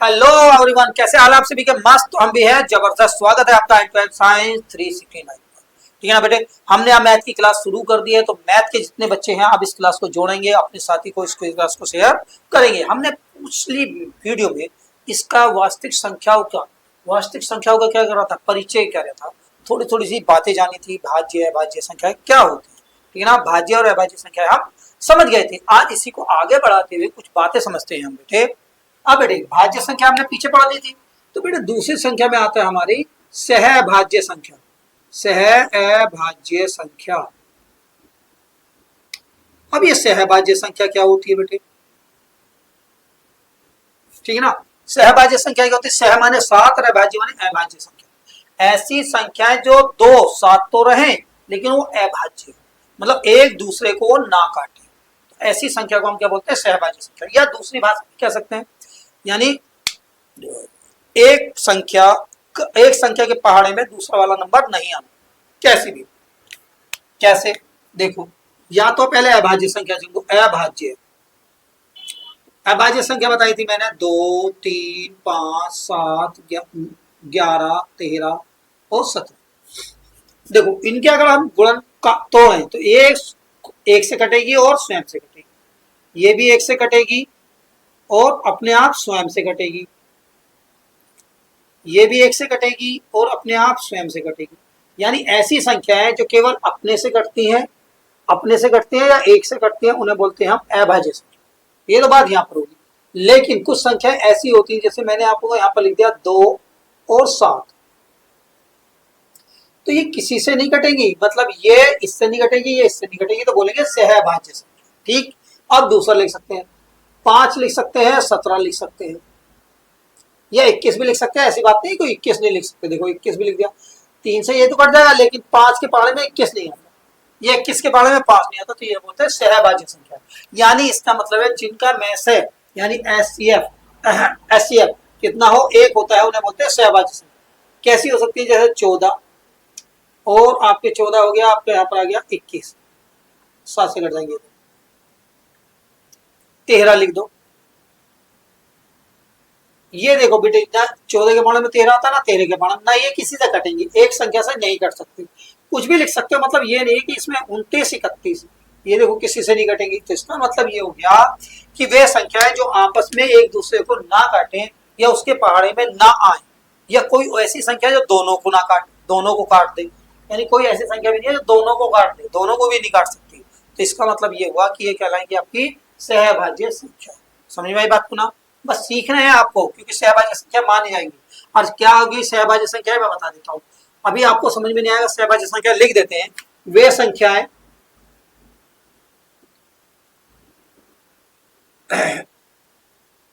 Hello everyone, कैसे हाल आप सभी के? मस्त, तो हम भी है जबरदस्त। स्वागत है आपका साइंस 369 पर। ठीक है ना बेटे, हमने यहाँ मैथ की क्लास शुरू कर दी है, तो मैथ के जितने बच्चे हैं आप इस क्लास को जोड़ेंगे, अपने साथी को इस क्लास को शेयर करेंगे। हमने पिछली वीडियो में इसका वास्तविक संख्याओं का क्या कर रहा था, परिचय क्या रहता, थोड़ी थोड़ी सी बातें जानी थी। भाज्य अभाज्य संख्या क्या होती है, ठीक है ना, भाज्य और अभाज्य संख्या हम समझ गए थे। आज इसी को आगे बढ़ाते हुए कुछ बातें समझते हैं हम बेटे। अब बेटे भाज्य संख्या हमने पीछे पढ़ा दी थी, तो बेटे दूसरी संख्या में आता है हमारी सहभाज्य संख्या। सहभाज्य संख्या। अब ये सहभाज्य संख्या क्या होती है बेटे? ठीक है ना, सहभाज्य संख्या क्या होती है? सह माने सात और अभाज्य माने अभाज्य संख्या। ऐसी संख्याएं जो दो सात तो रहे लेकिन वो अभाज्य, मतलब एक दूसरे को ना काटे, तो ऐसी संख्या को हम क्या बोलते हैं? सहभाज्य संख्या। या दूसरी भाषा में कह सकते हैं, यानी एक संख्या के पहाड़े में दूसरा वाला नंबर नहीं आना, कैसी भी। कैसे? देखो, या तो पहले अभाज्य संख्या चुनो। अभाज्य संख्या बताई थी मैंने, 2, 3, 5, 7, 11, 13 और 17। देखो इनके अगर हम गुणन का तोड़ें तो एक से कटेगी और स्वयं से कटेगी, ये भी एक से कटेगी और अपने आप स्वयं से कटेगी, ये भी एक से कटेगी और अपने आप स्वयं से कटेगी। यानी ऐसी संख्याएं जो केवल अपने से कटती हैं या एक से कटती हैं, उन्हें बोलते हैं हम अभाज्य संख्या। ये तो बात यहाँ पर होगी। लेकिन कुछ संख्याएं ऐसी होती हैं, जैसे मैंने आपको यहाँ पर लिख दिया 2 और 7, तो ये किसी से नहीं कटेंगी, मतलब ये इससे नहीं कटेगी, ये इससे नहीं कटेगी, तो बोलेंगे सहभाज्य संख्या। ठीक, अब दूसरा लिख सकते हैं, 5 लिख सकते हैं, 17 लिख सकते हैं, या 21 भी लिख सकते हैं। ऐसी बात नहीं कोई 21 नहीं लिख सकते। देखो 21 भी लिख दिया, 3 से ये तो कट जाएगा, लेकिन 5 के पहाड़े में 21 नहीं आता, ये 21 के पहाड़े में 5 नहीं आता, तो ये बोलते हैं सहभाज्य संख्या। यानी इसका मतलब है जिनका में से यानी एचसीएफ कितना हो, एक होता है, उन्हें बोलते हैं सहभाज्य संख्या। कैसी हो सकती है? जैसे 14 और आपके 14 हो गया, आपके यहाँ पर आ गया 21, 7 से कट जाएंगे, 13 लिख दो। ये देखो बेटे, 14 के पहाड़े में 13 आता है ना, 13 के पहाड़े में ना, ये किसी से कटेंगे, एक संख्या से नहीं कट सकते। कुछ भी लिख सकते हो, मतलब ये नहीं कि इसमें 29, 31, ये देखो किसी से नहीं कटेंगी। तो इसका मतलब ये हो गया कि वे संख्याएं जो आपस में एक दूसरे को ना काटें या उसके पहाड़े में ना आए, या कोई ऐसी संख्या जो दोनों को ना काटे, दोनों को काट दे, यानी कोई ऐसी संख्या भी नहीं है जो दोनों को काट दे, दोनों को भी नहीं काट सकती। तो इसका मतलब ये हुआ कि ये कहलाएंगे आपकी सहभाज्य संख्या। समझ में आई बात को ना? बस सीखना है आपको, क्योंकि सहभाज्य संख्या मानी जाएंगी। और क्या होगी सहभाज्य संख्या, मैं बता देता हूँ। अभी आपको समझ में नहीं आएगा, सहभाज्य संख्या लिख देते हैं। वे संख्याएं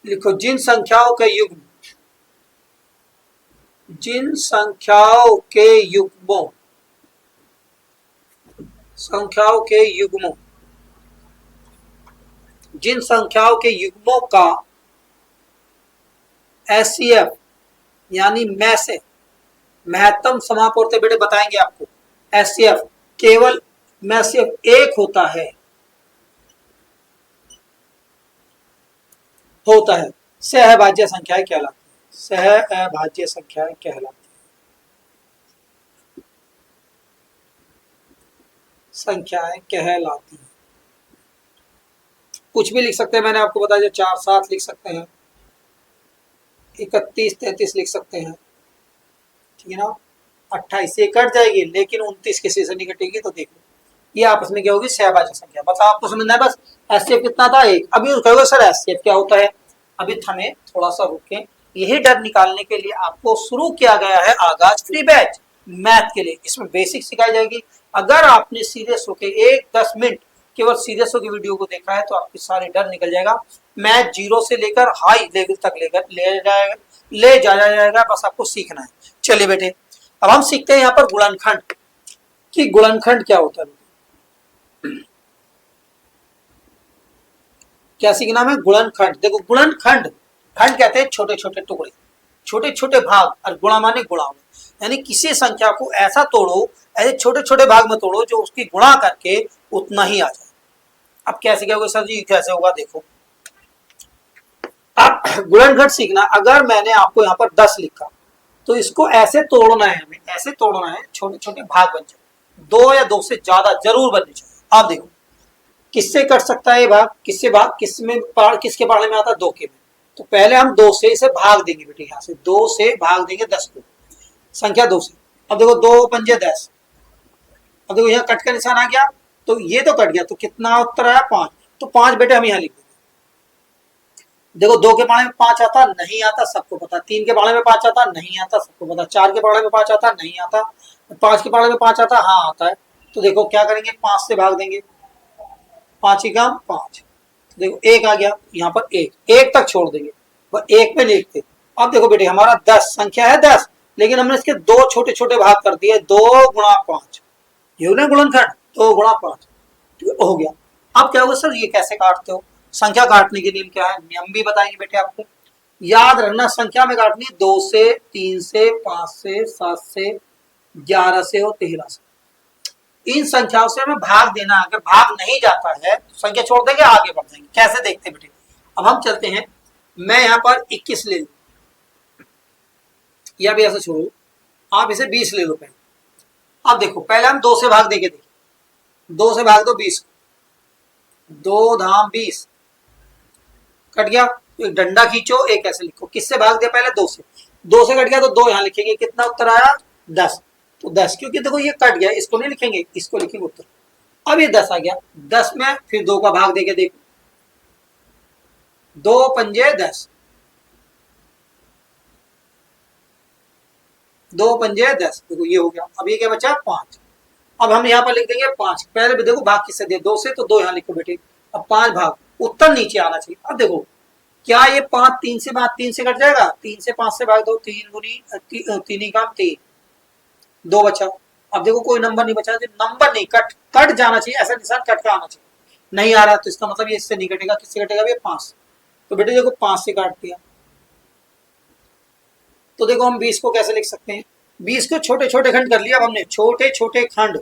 लिखो, जिन संख्याओं के युग्म जिन संख्याओं के युग्मों जिन संख्याओं के युग्मों का एचसीएफ यानी में से महत्तम समापवर्ती बेटे बताएंगे आपको। एचसीएफ केवल में से एक होता है सहभाज्य संख्याएं कहलाती है। सहभाज्य संख्याएं कहलाती है। संख्याएं कहलाती है। कुछ भी लिख सकते हैं, मैंने आपको बताया, 4, 7 लिख सकते हैं, 31, 33 लिख सकते हैं, ठीक है ना। 28 से कट जाएगी, लेकिन 29 किसी से नहीं कटेगी, तो देखो ये आपस में क्या होगी? सहभाज्य संख्या। बस आपको समझना है, बस एचसीएफ कितना था? 1। अभी कहोगे सर एचसीएफ क्या होता है? अभी हमें थोड़ा सा रुके। यही डर निकालने के लिए आपको शुरू किया गया है आगाज फ्री बैच मैथ के लिए। इसमें बेसिक सिखाई जाएगी। अगर आपने सीरियस होके 10 मिनट केवल सीरियस होकर वीडियो को देखा है, तो आपके सारे डर निकल जाएगा। मैथ 0 से लेकर हाई लेवल तक ले जाया जाएगा। बस आपको सीखना है। चलिए बेटे, अब हम सीखते हैं यहाँ पर गुणनखंड कि गुणनखंड क्या होता है। क्या सीखना है? गुणनखंड। देखो गुणनखंड, खंड कहते हैं छोटे छोटे टुकड़े, छोटे छोटे भाग, और गुणा माने गुणा, यानी किसी संख्या को ऐसा तोड़ो, ऐसे छोटे छोटे भाग में तोड़ो जो उसकी गुणा करके उतना ही आ जाए। अब कैसे क्या होगा सर जी? कैसे होगा? देखो अब गुणनखंड सीखना, अगर मैंने आपको यहाँ पर 10 लिखा तो इसको ऐसे तोड़ना है, हमें ऐसे तोड़ना है, छोटे छोटे भाग बन जाए, 2 या 2 से ज्यादा जरूर बनने चाहिए। आप देखो किससे कट सकता है ये भाग, किससे भाग, किसके पाड़े में आता है, 2 के में। तो पहले हम 2 से इसे भाग देंगे बेटे, यहाँ से 2 से भाग देंगे 10 को, संख्या 2 से। अब देखो 2 पंजे 10, अब देखो यहाँ कट का निशान आ गया, तो ये तो कट गया, तो कितना उत्तर आया 5। तो 5 बेटे हम यहाँ लिख देंगे। देखो 2 के पाड़े में 5 आता नहीं आता सबको पता, 3 के पाड़े में 5 आता नहीं आता सबको पता, 4 के पाड़े में 5 आता नहीं आता, 5 के पाड़े में 5 आता हाँ आता है। तो देखो क्या करेंगे, 5 से भाग देंगे, 5 ही काम 5। देखो 1 आ गया, यहाँ पर 1 तक छोड़ देंगे, वह 1 पे लिखते। अब देखो बेटे हमारा 10 संख्या है 10, लेकिन हमने इसके 2 छोटे छोटे भाग कर दिए, 2 गुणा 5, ये हो गया गुणनखंड, 2 गुणा 5 हो गया। अब क्या होगा सर, ये कैसे काटते हो, संख्या काटने के नियम क्या है, नियम भी बताएंगे बेटे आपको, याद रखना संख्या में काटनी 2 से, 3 से, 5 से, 7 से, 11 से और 13 से। इन संख्याओं से हमें भाग देना, अगर भाग नहीं जाता है तो संख्या छोड़ देंगे, आगे बढ़ जाएंगे। कैसे देखते हैं बेटे, अब हम चलते हैं, मैं यहाँ पर 21 ले लूं, या भी ऐसे छोड़ू, आप इसे 20 ले लो पहले। अब देखो पहले हम 2 से भाग देंगे, देखिए 2 से भाग दो 20, 2 धाम 20, कट गया। तो एक डंडा खींचो, एक ऐसे लिखो, किससे भाग दिया पहले 2 से, 2 से कट गया तो 2 यहाँ लिखेंगे, कितना उत्तर आया 10। तो 10, क्योंकि देखो ये कट गया, इसको नहीं लिखेंगे, इसको लिखेंगे उत्तर। अब ये 10 आ गया, 10 में फिर 2 का भाग देके देखो, 2 पंजे 10, 2 पंजे 10, देखो ये हो गया। अब ये क्या बचा 5, अब हम यहाँ पर लिख देंगे 5, पहले भी देखो भाग किससे दिया 2 से, तो 2 यहाँ लिखो बेटे। अब 5 भाग, उत्तर नीचे आना चाहिए। अब देखो क्या ये 5 3 से भाग 3 से कट जाएगा, 3 से 5 से भाग दो, 3 गुनी 3 ही काम 3, 2 बचा। अब देखो कोई नंबर नहीं बचा, नंबर नहीं, कट जाना चाहिए, ऐसा निशान कट का आना चाहिए, नहीं आ रहा तो इसका मतलब ये इससे नहीं कटेगा, किससे कटेगा ये 5। तो बेटे देखो 5 से काट दिया। तो देखो हम 20 को कैसे लिख सकते हैं, 20 को छोटे छोटे खंड कर लिया अब हमने, छोटे छोटे खंड,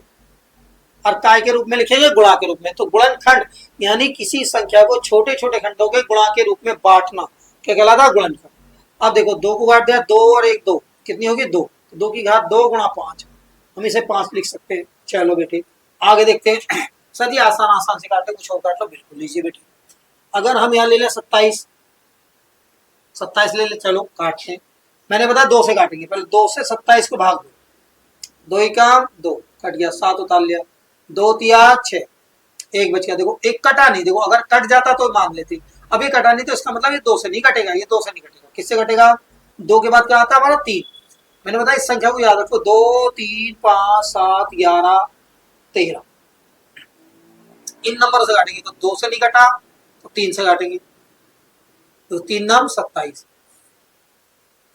और काय के रूप में लिखेंगे, गुणा के रूप में। तो गुणनखंड यानी किसी संख्या को छोटे छोटे खंडों के गुणा के रूप में बांटना, क्या कहलाता है गुणनखंड। अब देखो 2 को काट दिया, 2 और 1 2, कितनी होगी 2, 2 की घात 2 गुणा 5, हम इसे 5 लिख सकते हैं। चलो बेटे आगे देखते हैं। सर ये आसान आसान से काटे, कुछ और काट लो, बिल्कुल लीजिए बेटे। अगर हम यहाँ ले लें 27, 27 ले ले, चलो काटते हैं। मैंने बताया 2 से काटेंगे, पहले 2 से 27 को भाग दो, 2 ही काम 2, कट गया, 7 उतार लिया, 2 तिया 6, 1 बच गया। देखो 1 कटा नहीं, देखो अगर कट जाता तो मान लेते, अभी कटा नहीं तो इसका मतलब ये 2 से नहीं कटेगा, ये 2 से नहीं कटेगा, किससे कटेगा, 2 के बाद क्या आता है हमारा 3। मैंने बताया इस संख्या को याद रखो, 2 3 5 7 11 13, इन नंबर से काटेंगे, तो 2 से नहीं कटा तो 3 से काटेंगे, तो 3 नाम 27।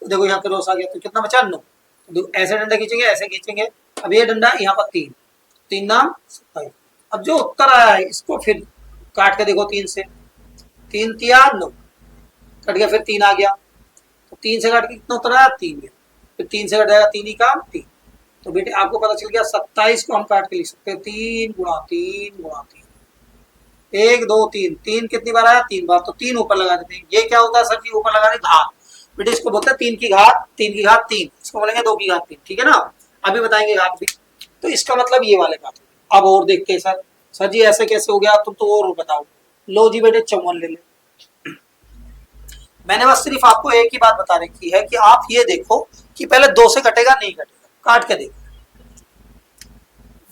तो देखो यहाँ क्रॉस आ गया, तो कितना बचा 9। तो ऐसे डंडा खींचेंगे, ऐसे खींचेंगे, अब ये डंडा यहाँ पर 3, 3 नाम 27। अब जो उत्तर आया है इसको फिर काट के देखो, 3 से, 3 तिया 9, कट गया, फिर 3 आ गया, तो 3 से काट के कितना उत्तर आया 3 गया, फिर 3 से कट जाएगा, 3 ही काम 3। तो बेटे आपको पता चल गया 27 को हम काट के लिख सकते हैं 3 गुणा 3 गुणा 3, 1 2 3, 3 कितनी बार आया 3 बार, तो 3 ऊपर लगा देते हैं। ये क्या होता है सर जी, ऊपर लगाने घात, बेटे इसको बोलते हैं 3 की घात 3 की घात 3, इसको बोलेंगे 2 की घात 3, ठीक है ना, अभी बताएंगे घात भी। तो इसका मतलब ये वाले घात। अब और देखते हैं सर जी ऐसे कैसे हो गया, तुम तो और बताओ। लो जी बेटे 54 ले ले। मैंने बस सिर्फ आपको एक ही बात बता रखी है कि आप ये देखो कि पहले 2 से कटेगा नहीं कटेगा, काट के देखो,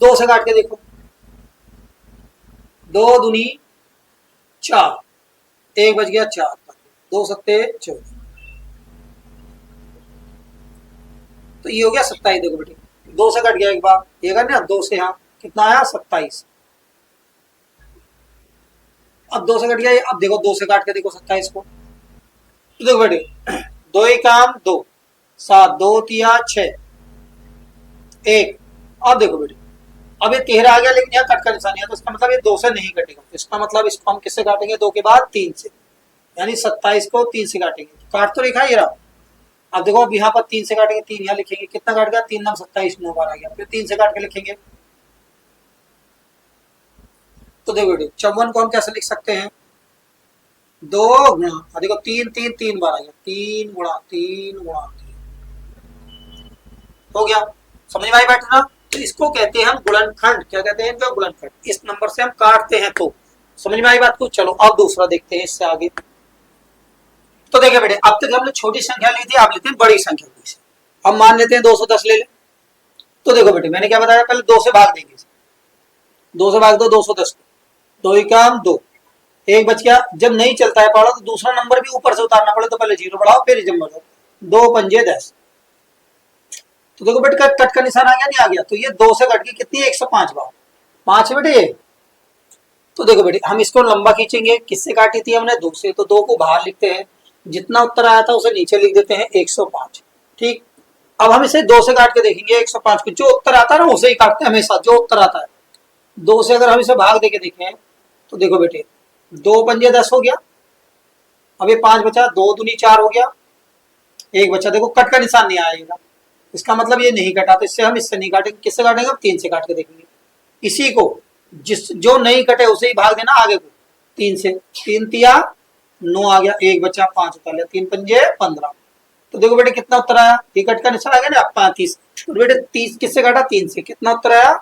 2 से काट के देखो, 2 दूनी 4, 1 बच गया 4, 2 सत्ते 14, तो ये हो गया 27। देखो बेटे 2 से कट गया एक बार, ये करना 2 से, यहाँ कितना आया 27। अब 2 से कट गया, अब देखो 2 से काट के देखो 27 को, तो देखो बेटे 2 ही काम 2, 7 2 तिया 6, 1। अब देखो बेटे अब ये 13 आ गया, लेकिन यहाँ कट का निशान है, तो इसका मतलब ये 2 से नहीं कटेगा, इसका मतलब इसको हम किससे काटेंगे, 2 के बाद 3 से, यानी 27 को 3 से काटेंगे। काट तो लिखा ये रहा। अब देखो अब यहाँ पर 3 से काटेंगे, 3 यहाँ लिखेंगे, कितना काट गया 3 नाम 27, 9 बार आ गया, फिर 3 से काट के लिखेंगे। तो देखो बेटे 54 को हम कैसे लिख सकते हैं, दो गुणा, देखो तीन तीन तीन बार आ गया, तीन गुणा तीन गुणा तीन, हो गया। समझ में आई बात ना? तो इसको कहते हैं हम गुणनखंड। क्या कहते हैं इनको? गुणनखंड। इस नंबर से हम काटते हैं तो समझ में आई बात को। चलो अब दूसरा देखते हैं इससे आगे। तो देखिए बेटे, अब तक हमने छोटी संख्या ली थी, आप लेते हैं बड़ी संख्या की। अब मान लेते हैं 210 ले ले। तो देखो बेटे, मैंने क्या बताया, पहले 2 से भाग देंगे, 2 से भाग दो 210 को, 2 ही काम 2, एक बच गया। जब नहीं चलता है पाड़ा तो दूसरा नंबर भी ऊपर से उतारना पड़े, तो पहले 0 बढ़ाओ फिर जब बढ़ाओ, 2 पंजे 10। तो देखो बेटे, कट का निशान आ गया, नहीं आ गया? तो ये 2 से कट के कितनी है? 105 बार, 5 है बेटे। तो देखो बेटे, हम इसको लंबा खींचेंगे, किससे काटी थी हमने? 2 से। तो 2 को बाहर लिखते हैं, जितना उत्तर आया था उसे नीचे लिख देते हैं, 105। ठीक। अब हम इसे 2 से काट के देखेंगे 105 को, जो उत्तर आता है ना उसे ही काटते हैं हमेशा, जो उत्तर आता है। 2 से अगर हम इसे भाग देके देखें तो देखो बेटे, 2 पंजे 10 हो गया, अब ये 5 बचा, 2 दूनी 4 हो गया, एक बचा। देखो कट का निशान नहीं आएगा, इसका मतलब ये नहीं कटा, तो इससे हम इससे नहीं काटेंगे, किससे काटेंगे? हम 3 से काट के देखेंगे। इसी को जो नहीं कटे उसे ही भाग देना आगे को, 3 से। 3 तिया 9 आ गया, एक बचा, 5 उतार लिया, 3 पंजे 15। तो देखो बेटे कितना उत्तर आया, ये कट का निशान आ गया ना, 35। तो बेटे 30 किससे काटा? 3 से। कितना उत्तर आया?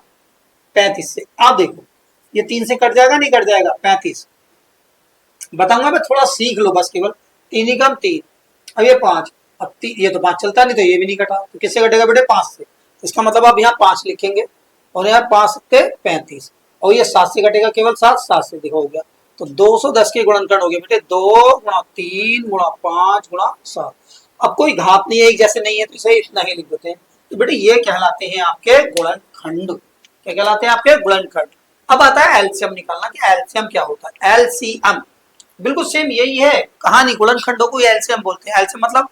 35 से। आप देखो ये 3 से कट जाएगा, नहीं कट जाएगा? 35 बताऊंगा मैं, थोड़ा सीख लो बस, केवल 3 ही कम 3, अब ये 5, अब ये तो 5 चलता नहीं, तो ये भी नहीं कटा, तो किससे कटेगा बेटे? 5 से। इसका मतलब अब यहाँ 5 लिखेंगे, और यहाँ 5 सत्ते 35, और ये 7 से कटेगा, केवल 7, 7 से देखो हो गया। तो 210 के गुणनखंड हो गए बेटे, 2 गुणा 3 गुणा 5 गुणा 7। अब कोई घात नहीं है, एक जैसे नहीं है, तो इसे इतना ही लिख देते हैं। तो बेटे ये कहलाते हैं आपके गुणनखंड। क्या कहलाते हैं? आपके गुणनखंड। अब आता है एलसीएम निकालना, कि एलसीएम क्या होता है? एलसीएम बिल्कुल सेम यही है कहानी, गुणनखंडों को एलसीएम बोलते हैं। एलसीएम मतलब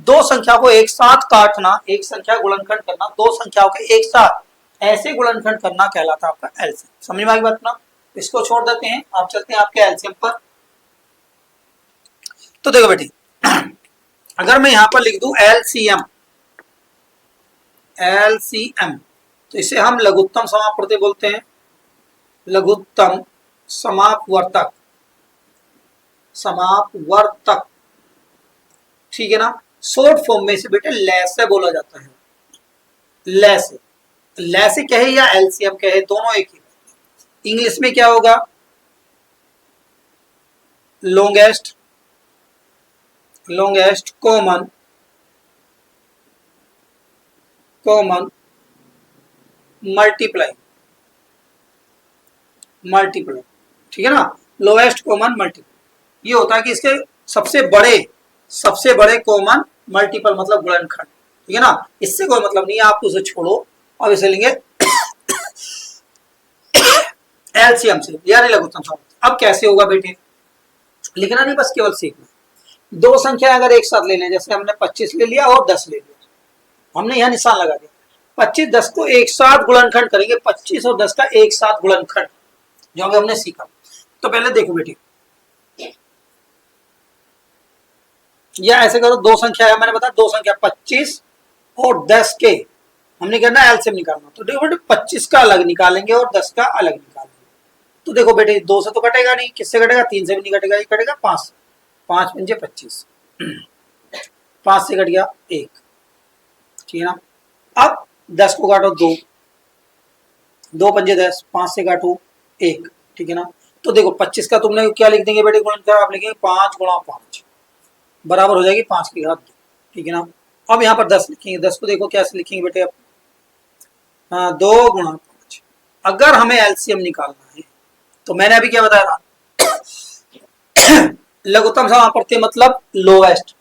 दो संख्या को एक साथ काटना, एक संख्या गुणनखंड करना, दो संख्याओं के एक साथ ऐसे गुणनखंड करना कहलाता है आपका एलसीएम। समझ में आई बात ना? इसको छोड़ देते हैं, आप चलते हैं आपके एलसीएम पर। तो देखो बेटी, अगर मैं यहां पर लिख दूं एलसीएम, एलसीएम, तो इसे हम लघुत्तम समापवर्ती बोलते हैं, लघुत्तम समापवर्तक, समापवर्तक। ठीक है ना? शॉर्ट फॉर्म में से बेटे लैसे बोला जाता है, लैसे। लैसे कहे या एलसीएम कहे, दोनों एक ही। इंग्लिश में क्या होगा? Longest, longest common, common multiply, multiply. ठीक है ना? लोएस्ट कॉमन मल्टीप्लाई, ये होता है कि इसके सबसे बड़े कॉमन मल्टीपल मतलब गुणनखंड। ठीक है ना? इससे कोई मतलब नहीं है, आप उसे छोड़ो। अब इसे लेंगे एलसीएम से, यानी लघुत्तम समापवर्ती। अब कैसे होगा बेटे? लिखना नहीं, बस केवल सीखना। दो संख्या अगर एक साथ ले लें, जैसे हमने 25 ले लिया और 10 ले लिया, हमने यहाँ निशान लगा दिया, 25 10 को एक साथ गुणनखंड करेंगे, 25 और 10 का एक साथ गुणनखंड, जो अभी हमने सीखा। तो पहले देखो बेटी, या ऐसे करो, दो संख्या है, मैंने बताया दो संख्या 25 और 10 के हमने करना है एलसीएम निकालना। तो देखो बेटे 25 का अलग निकालेंगे और 10 का अलग निकालेंगे। तो देखो बेटे 2 से तो कटेगा नहीं, किससे कटेगा? 3 से भी नहीं कटेगा, ये कटेगा 5 से। 5 पंजे 25, 5 से कट गया 1। ठीक है ना? अब 10 को काटो 2, 2 पंजे 10, 5 से काटो 1। ठीक है ना? तो देखो 25 का तुमने क्या लिख देंगे बेटे गुणनखंड? आप लिखेंगे 5 गुणा 5 बराबर हो जाएगी 5 की घात 2। ठीक है ना? अब यहाँ पर 10 लिखेंगे, 10 को देखो कैसे लिखेंगे बेटे? अब 2 गुणा 5। अगर हमें एलसीएम निकालना है तो मैंने अभी क्या बताया था? लघुत्तम समापवर्ती मतलब लोएस्ट,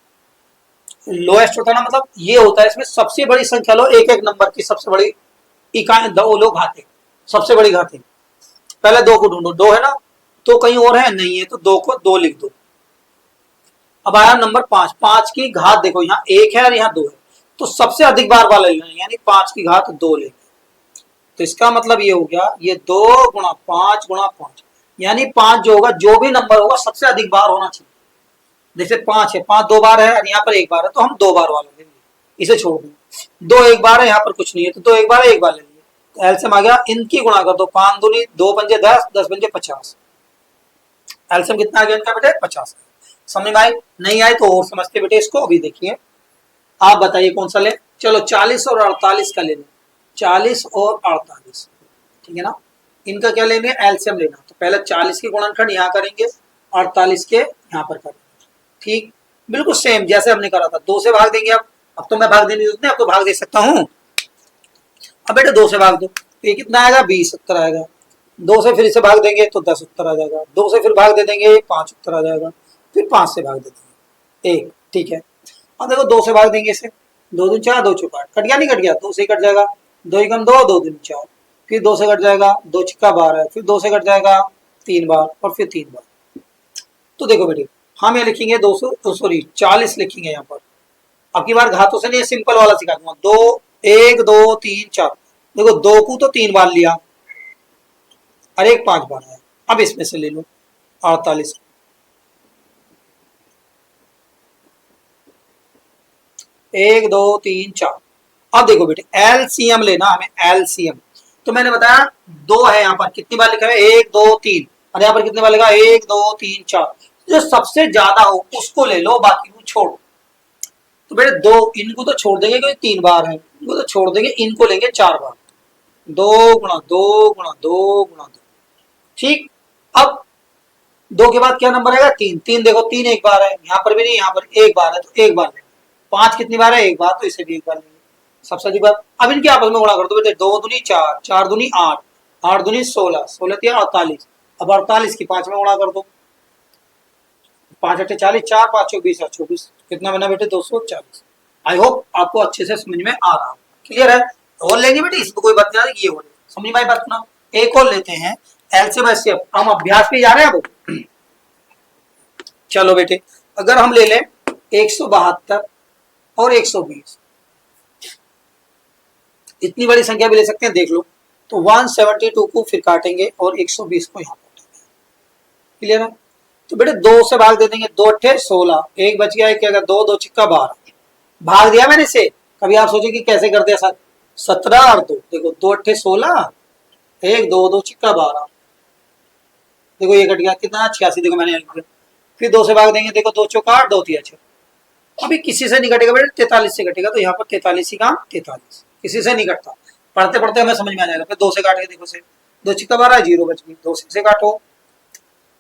लोएस्ट होता है ना, मतलब ये होता है इसमें सबसे बड़ी संख्या लो, एक एक नंबर की सबसे बड़ी इकाई, दो लोग घाते, सबसे बड़ी घाते। पहले 2 को ढूंढो, 2 है ना? तो कहीं और है नहीं है, तो 2 को 2 लिख दो। अब आया नंबर 5, 5 की घात देखो, यहाँ 1 है और यहाँ 2 है, तो सबसे अधिक बार वाला लेना, यानी 5 की घात 2 लेंगे। तो इसका मतलब ये हो गया, ये 2 गुणा 5 गुणा 5, यानी 5 जो होगा, जो भी नंबर होगा सबसे अधिक बार होना चाहिए। जैसे 5 है, 5 2 बार है और यहाँ पर 1 बार है, तो हम 2 बार वाला लेंगे, इसे छोड़ देंगे। 2 1 बार है, यहाँ पर कुछ नहीं है, तो 2 1 बार है, 1 बार ले लिए। तो एलसीएम आ गया, इनकी गुणा कर दो, 5 दूनी 2 पंजे 10, 10 पंजे 50। एलसीएम कितना आ गया इनका बेटे? 50। समझ में आई? नहीं आए तो और समझते बेटे इसको। अभी देखिए आप बताइए कौन सा ले। चलो 40 और 48 का ले लो। 40 और 48, ठीक है ना। इनका क्या लेंगे? एलसीएम लेना। तो पहले 40 के गुणनखंड यहाँ करेंगे, 48 के यहाँ पर करेंगे। ठीक, बिल्कुल सेम जैसे हमने करा था। 2 से भाग देंगे। अब तो मैं भाग देने नहीं, अब तो भाग दे सकता हूँ। अब बेटे 2 से भाग दो तो ये कितना आएगा? 20 उत्तर आएगा। 2 से फिर इसे भाग देंगे तो 10 उत्तर आ जाएगा। 2 से फिर भाग दे देंगे 5 उत्तर आ जाएगा। फिर 5 से भाग दे देंगे 1, ठीक है। अब देखो 2 से भाग देंगे इसे, 2 दूनी 4, 2 चौका 8, कट गया? नहीं कट गया? 2 से कट जाएगा, 2 एकम 2, 2 दूनी 4, फिर 2 से कट जाएगा, 2 छिक्का 12, फिर 2 से कट जाएगा 3 बार और फिर 3 बार। तो देखो बेटे हम ये लिखेंगे 200 सॉरी 40 लिखेंगे यहाँ पर। अब की बार घातों से नहीं, सिंपल वाला सिखा दूंगा। 2 1 2 3 4, देखो 2 को तो 3 बार लिया और 1 5 बार है। अब इसमें से ले लो 48, 1 2 3 4। अब देखो बेटे एलसीएम लेना हमें, एलसीएम। तो मैंने बताया 2 है यहाँ पर, कितनी बार लिखा है? 1 2 3, और यहाँ पर कितनी बार लिखा? 1 2 3 4। जो सबसे ज्यादा हो उसको ले लो, बाकी को छोड़। तो बेटे 2 इनको तो छोड़ देंगे क्योंकि 3 बार है, इनको तो छोड़ देंगे, इनको लेंगे 4 बार। 2 गुणा 2 गुणा 2 गुणा 2, ठीक। अब 2 के बाद क्या नंबर आएगा? 3। 3 देखो 3 एक बार है, यहाँ पर भी नहीं, यहाँ पर 1 बार है तो 1 बार लेंगे। 5 कितनी बार है? 1 बार, तो इसे भी 1 बार लेंगे। सबसे अधिक बार। अब इनके आपस में गुणा कर दो बेटे, 2 दूनी 4, 4 दूनी 8, 8 दूनी 16, 16 तिया 48। अब 48 की 5 में गुणा कर दो, 5 8 40, 4 5 24, 24 कितना बना बेटे? 240। आई होप आपको अच्छे से समझ में आ रहा है, क्लियर है। और लेंगे बेटे, इसमें कोई बात नहीं, ये हो समझ में आई बात ना। एक और लेते हैं एलसीएम एचसीएफ। हम अभ्यास पे जा रहे हैं अब। चलो बेटे अगर हम ले लें 172 और 120, इतनी बड़ी संख्या भी ले सकते हैं, देख लो। तो 172 को फिर काटेंगे और 120 को यहाँ काटेंगे, क्लियर है। तो बेटे 2 से भाग दे देंगे, 2 अट्ठे 16, 1 बच गया, क्या 2 2 छिक्का 12, भाग दिया मैंने इसे। कभी आप सोचे कि कैसे कर दिया सर? 17 और 2, देखो 2 अट्ठे 16, 1 2 2 छिक्का 12, देखो ये कट गया कितना? 86, देखो मैंने फिर 2 से भाग देंगे, देखो 2 चौका 8, 2 तिया 6। अभी किसी से नहीं कटेगा बेटे, 43 से कटेगा। तो यहाँ पर 43 ही काम 43, किसी से नहीं कटता। पढ़ते पढ़ते हमें समझ में आ जाएगा। फिर 2 से काट के देखो से, 2 छिक्का 12, 0 बच गई। 2 से काटो,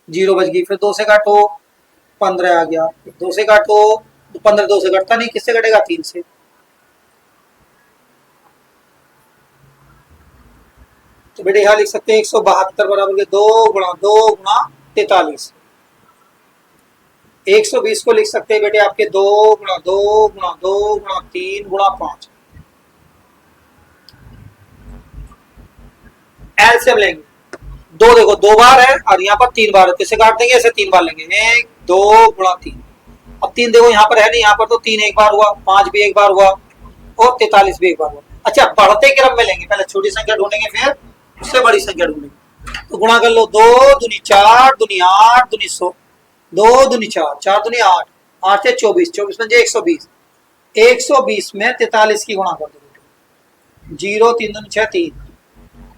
0 बच गई। फिर 2 से काटो, 15 आ गया। 2 से काटो, 15 2 से कटता नहीं, किससे कटेगा? 3 से। तो बेटे यहाँ लिख सकते हैं 172 बराबर के 2 गुणा 2 गुणा 43। 120 को लिख सकते हैं बेटे आपके 2 गुणा 2 गुणा 2 गुणा 3 गुणा 5। एलसीएम लेंगे, 2 देखो 2 बार है और यहाँ पर 3 बार है, किसे काट देंगे? ऐसे 3 बार लेंगे, 1 2 गुणा 3। अब 3 देखो यहाँ पर है नहीं, यहाँ पर तो 3 एक बार हुआ, 5 भी एक बार हुआ और 43 भी एक बार हुआ। अच्छा बढ़ते क्रम में लेंगे, पहले छोटी संख्या ढूंढेंगे फिर उससे बड़ी संख्या ढूंढेंगे। तो गुणा कर लो, 2 दूनी 4 दूनी 8 दूनी 100, 2 दूनी 4, 4 दूनी 8, 8 से 24, 24 में 120, 120 में 43 की गुणा कर दो। 0 3 दूनी 6 3,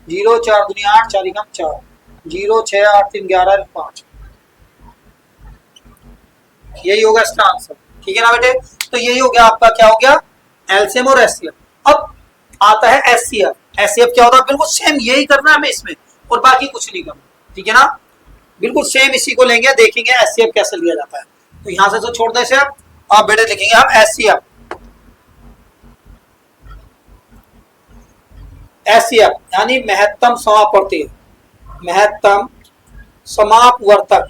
0 4 दूनी 8, 4 एकम 4, 0 6 8 3 11 5। यही होगा इसका आंसर, ठीक है ना बेटे। तो यही हो गया आपका, क्या हो गया? एलसीएम और एचसीएफ। अब आता है एचसीएफ। एचसीएफ क्या होता है? बिल्कुल सेम यही करना है हमें इसमें, और बाकी कुछ नहीं करना, ठीक है ना। बिल्कुल सेम इसी को लेंगे, देखेंगे एचसीएफ कैसे लिया जाता है। तो यहां से तो छोड़ दे इसे, अब बेटे लिखेंगे हम एचसीएफ। एचसीएफ यानी महत्तम समापवर्ती, महत्तम समापवर्तक।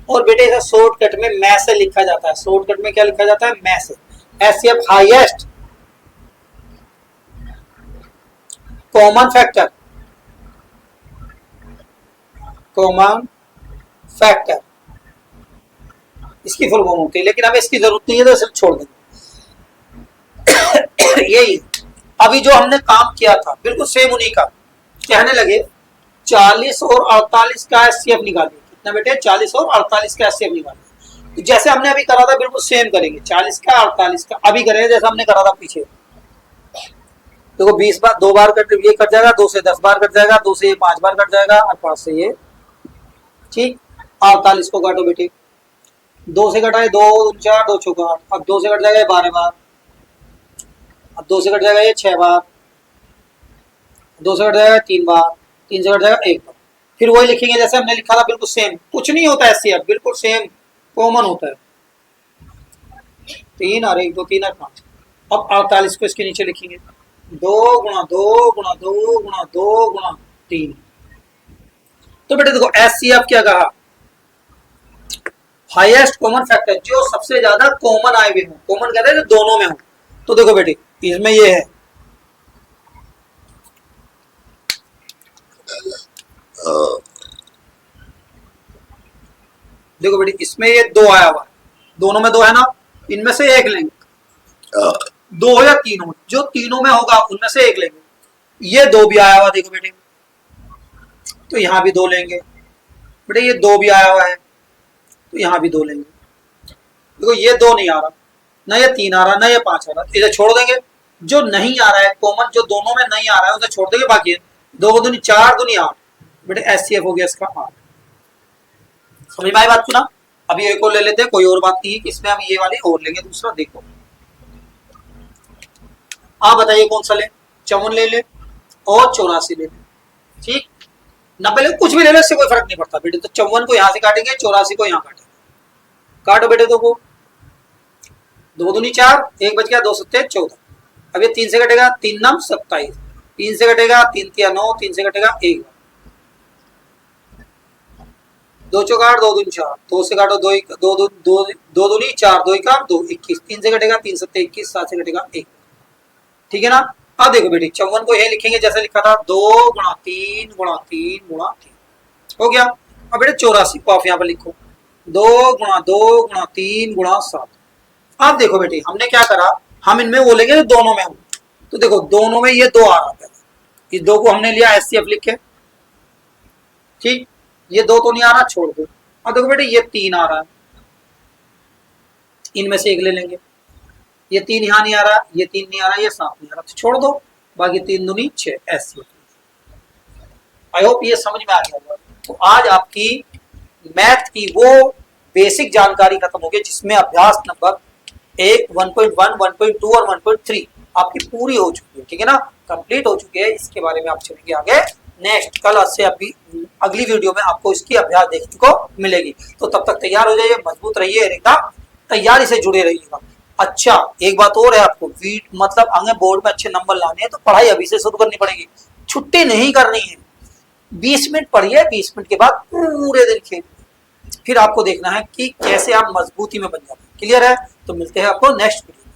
और बेटे इसे शॉर्टकट में मै से लिखा जाता है। शॉर्टकट में क्या लिखा जाता है? मै से। HCF highest common factor, common factor इसकी फुल फॉर्म होती है, लेकिन हमें इसकी जरूरत नहीं है तो सिर्फ छोड़ देंगे। यही अभी जो हमने काम किया था बिल्कुल सेम उन्हीं का। कहने लगे 40 और 48 का एचसीएफ निकालिए। कितना बेटे? 40 और 48 का एचसीएफ निकालिए। तो जैसे हमने अभी करा था बिल्कुल सेम करेंगे, 40 का 48 का अभी करेंगे जैसे हमने करा था पीछे। देखो 20 बार 2 बार कट, ये कट जाएगा, 2 से 10 बार कट जाएगा, 2 से ये 5 बार कट जाएगा और 5 से ये ठीक। 48 को काटो बेटे, 2 से कटाए 2 4 2 चौका 8, अब 2 से कट जाएगा ये 12 बार, अब 2 से कट जाएगा ये 6 बार, 2 से कट जाएगा 3 बार, 3 से कट जाएगा 1 बार। फिर वही लिखेंगे जैसे हमने लिखा था, बिल्कुल सेम, कुछ नहीं होता है एचसीएफ, बिल्कुल सेम कॉमन होता है, 3 और 1 2 3 और 5। अब 48 को इसके नीचे लिखेंगे, 2 गुणा 2 गुणा 2 गुणा 2 गुणा 3। तो बेटे देखो एचसीएफ क्या कहा, हाईएस्ट कॉमन फैक्टर, जो सबसे ज्यादा कॉमन आए हुए हो, कॉमन कहते हैं जो दोनों में हो। तो देखो बेटे इसमें ये है, देखो बेटे इसमें ये 2 आया हुआ है, दोनों में 2 है ना, इनमें से एक लेंगे, 2 हो या 3 हो, जो तीनों में होगा उनमें से एक लेंगे। ये 2 भी आया हुआ देखो बेटे, तो यहां भी 2 लेंगे बेटे, ये 2 भी आया हुआ है तो यहां भी 2 लेंगे। देखो ये 2 नहीं आ रहा, ना ये 3 आ रहा, ना ये 5 आ रहा, इसे छोड़ देंगे। जो नहीं आ रहा है कॉमन, जो दोनों में नहीं आ रहा है उसे छोड़ देंगे, बाकी 2 दूनी 4 दूनी 8 बेटे, एचसीएफ हो गया इसका 8। समझ में आई बात को ना। अभी एक और ले लेते हैं, कोई और बात नहीं है, इसमें हम ये वाली और लेंगे दूसरा। देखो आप बताइए कौन सा ले, 54 ले ले और 84 ले ले, ठीक। 90 ले, कुछ भी ले लो, इससे कोई फर्क नहीं पड़ता बेटे। तो 54 को यहां से काटेंगे, 84 को यहां काटेंगे, काटो बेटे। दो को 2 दूनी 4, 1 बच गया, 2 सत्ते 14। अब ये 3 से कटेगा, 3 9 27, 3 से कटेगा 3 3 9, 3 से कटेगा 1, 2 चौका 8, 2 दूनी 4, 2 से काटो 2 2 2 2 दूनी 4, 2 1 2 21, 3 से कटेगा 3 सत्ते 21, 7 से कटेगा 1, ठीक है ना। अब देखो बेटे 54 को ये लिखेंगे जैसे लिखा था, 2 गुणा 3 गुणा 3 गुणा 3 हो गया। अब बेटे 84 को आप यहाँ पर लिखो, 2 गुणा 2 गुणा 3 गुणा 7। अब देखो बेटे हमने क्या करा, हम इनमें वो लेंगे जो दोनों में हो। तो देखो दोनों में ये 2 आ रहा है, इस 2 को हमने लिया एचसीएफ लिख के, ठीक। ये 2 तो नहीं आ रहा, छोड़ दो। अब देखो बेटे ये 3 आ रहा है, इनमें से एक ले लेंगे। ये 3 यहाँ नहीं आ रहा, ये 3 नहीं आ रहा, ये 7 नहीं आ रहा, तो छोड़ दो, बाकी 3 दूनी 6 एचसीएफ। आई होप ये समझ में आ गया होगा। तो आज आपकी मैथ की वो बेसिक जानकारी खत्म हो गई, जिसमें अभ्यास नंबर 1, 1.1, 1.2 और 1.3 आपकी पूरी हो चुकी है, ठीक है ना, कंप्लीट हो चुकी है। इसके बारे में आप चलेंगे आगे नेक्स्ट, कल से अभी अगली वीडियो में आपको इसकी अभ्यास देखने को मिलेगी। तो तब तक तैयार हो जाइए, मजबूत रहिए, एकदम तैयारी से जुड़े रहिएगा। अच्छा एक बात और है, आपको मतलब आगे बोर्ड में अच्छे नंबर लाने हैं तो पढ़ाई अभी से शुरू करनी पड़ेगी, छुट्टी नहीं करनी है। 20 मिनट पढ़िए, 20 मिनट के बाद पूरे दिन खेलिए, फिर आपको देखना है कि कैसे आप मजबूती में बन जाते हैं। क्लियर है? तो मिलते हैं आपको नेक्स्ट वीडियो।